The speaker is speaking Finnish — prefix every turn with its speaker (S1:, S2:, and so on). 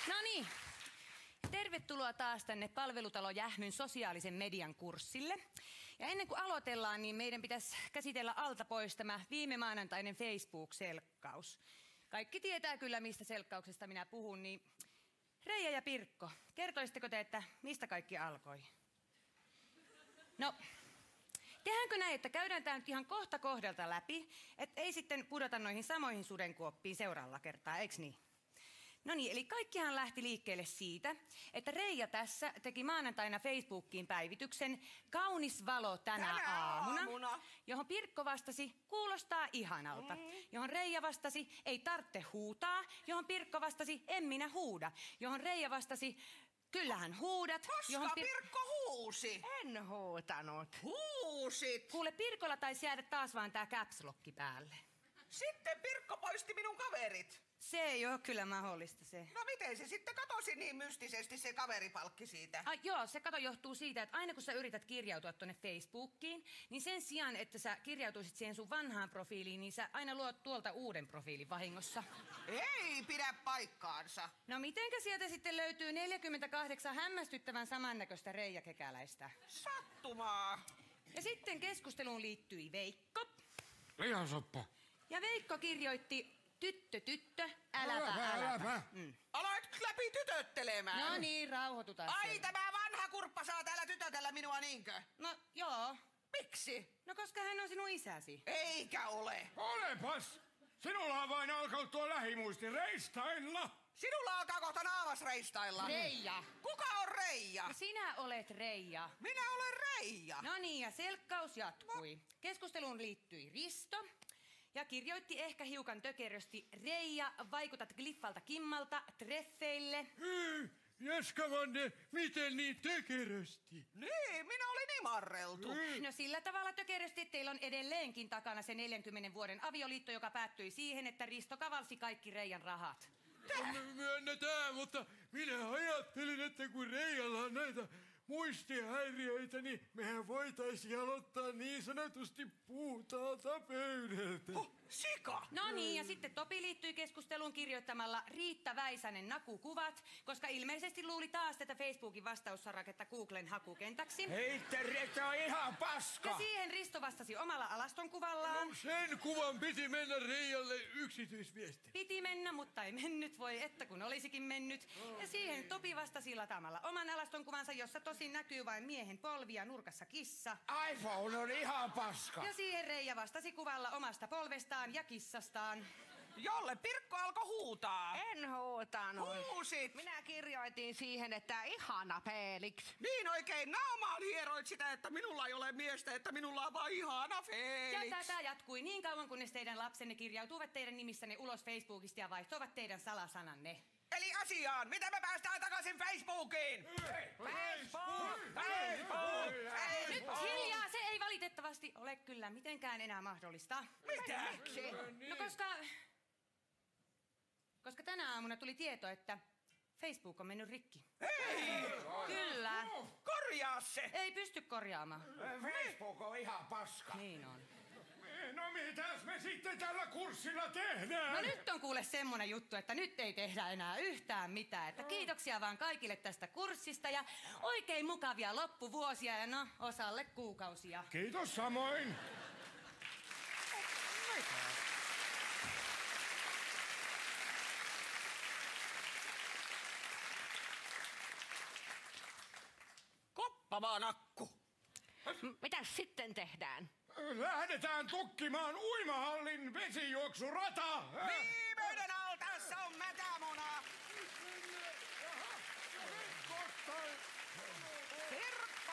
S1: No niin. Tervetuloa taas tänne Palvelutalo Jähmyn sosiaalisen median kurssille. Ja ennen kuin aloitellaan, niin meidän pitäisi käsitellä alta pois tämä viime maanantainen Facebook-selkkaus. Kaikki tietää kyllä, mistä selkkauksesta minä puhun, niin Reija ja Pirkko, kertoisitteko te, että mistä kaikki alkoi? No, tehdäänkö näin, että käydään tämä nyt ihan kohta kohdalta läpi, että ei sitten pudota noihin samoihin sudenkuoppiin seuraavalla kertaa, eikö niin? No niin, eli kaikkihan lähti liikkeelle siitä, että Reija tässä teki maanantaina Facebookiin päivityksen Kaunis valo tänä aamuna, johon Pirkko vastasi, kuulostaa ihanalta, johon Reija vastasi, ei tarvitse huutaa, johon Pirkko vastasi, en minä huuda, johon Reija vastasi, kyllähän huudat.
S2: Koska Pirkko huusi?
S3: En huutanut.
S2: Huusit!
S1: Kuule, Pirkolla taisi jäädä taas vaan tää caps lock päälle.
S2: Sitten Pirkko poisti minun kaverit.
S1: Se ei ole kyllä mahdollista se.
S2: No miten se sitten katosi niin mystisesti se kaveripalkki siitä?
S1: Joo, se kato johtuu siitä, että aina kun sä yrität kirjautua tonne Facebookiin, niin sen sijaan, että sä kirjautuisit siihen sun vanhaan profiiliin, niin sä aina luot tuolta uuden profiilin vahingossa.
S2: Ei pidä paikkaansa.
S1: No mitenkä sieltä sitten löytyy 48 hämmästyttävän samannäköistä reijakekäläistä?
S2: Sattumaa.
S1: Ja sitten keskusteluun liittyi Veikko.
S4: Lihansoppa.
S1: Ja Veikko kirjoitti, tyttö, äläpä.
S2: Aloit läpi tytöttelemään.
S1: No niin, rauhoitutaan.
S2: Ai, tämä vanha kurppa saa täällä tytötellä minua, niinkö?
S1: No joo.
S2: Miksi?
S1: No koska hän on sinun isäsi.
S2: Eikä ole.
S4: Olepas! Sinulla on vain alkanut tuo lähimuisti reistailla.
S2: Sinulla alkaa kohta naamas reistailla.
S1: Reija.
S2: Kuka on Reija?
S1: No sinä olet Reija.
S2: Minä olen Reija.
S1: No niin, ja selkkaus jatkui. Keskusteluun liittyi Risto. Ja kirjoitti ehkä hiukan tökerösti, Reija, vaikutat Gliffalta Kimmalta treffeille.
S4: Jaska Vanne, miten niin tökerösti?
S2: Niin, minä olin imarreltu.
S1: No sillä tavalla tökerösti, että teillä on edelleenkin takana se 40 vuoden avioliitto, joka päättyi siihen, että Risto kavalsi kaikki Reijan rahat.
S4: Myönnetään, mutta minä ajattelin, että kun Reijalla on näitä muistihäiriöitä, niin mehän voitaisiin aloittaa niin sanotusti puhtaalta pöydältä.
S2: Sika!
S1: No niin, ja sitten Topi liittyi keskusteluun kirjoittamalla Riitta Väisänen nakukuvat, koska ilmeisesti luuli taas tätä Facebookin vastaussaraketta Googlen hakukentäksi.
S4: Heitteri, on ihan paska!
S1: Ja siihen Risto vastasi omalla alastonkuvallaan.
S4: No sen kuvan piti mennä Reijalle yksityisviesti.
S1: Piti mennä, mutta ei mennyt, voi että kun olisikin mennyt. Ja siihen Topi vastasi lataamalla oman alastonkuvansa, jossa tosin näkyy vain miehen polvi ja nurkassa kissa.
S4: iPhone on ihan paska.
S1: Ja siihen Reija vastasi kuvalla omasta polvestaan ja kissastaan.
S2: Jolle Pirkko alkoi huutaa.
S3: En huutanut.
S2: Huusit.
S3: Minä kirjoitin siihen, että ihana Felix.
S2: Niin oikein naamaan hieroit sitä, että minulla ei ole miestä, että minulla on vaan ihana Felix.
S1: Ja tätä jatkui niin kauan, kunnes teidän lapsenne kirjautuvat teidän nimissänne ulos Facebookista ja vaihtoivat teidän salasananne.
S2: Eli asiaan, miten me päästään takaisin Facebookiin?
S3: Facebook!
S1: Nyt hiljaa, se ei valitettavasti ole kyllä mitenkään enää mahdollista.
S2: Mitä?
S3: Miksi?
S1: No koska tänä aamuna tuli tieto, että Facebook on mennyt rikki.
S2: Hei!
S1: Kyllä.
S2: Korjaa se!
S1: Ei pysty korjaamaan.
S4: Facebook on ihan paska.
S1: Niin on.
S4: No mitäs me sitten tällä kurssilla tehdään?
S1: No nyt on kuule semmonen juttu, että nyt ei tehdä enää yhtään mitään. Että kiitoksia vaan kaikille tästä kurssista ja oikein mukavia loppuvuosia ja no osalle kuukausia.
S4: Kiitos samoin.
S2: Koppavaa nakku.
S3: Mitäs sitten tehdään?
S4: Lähdetään tukkimaan uimahallin vesijuoksurata.
S2: Viimeinen altaassa on mätämuna. Pirkko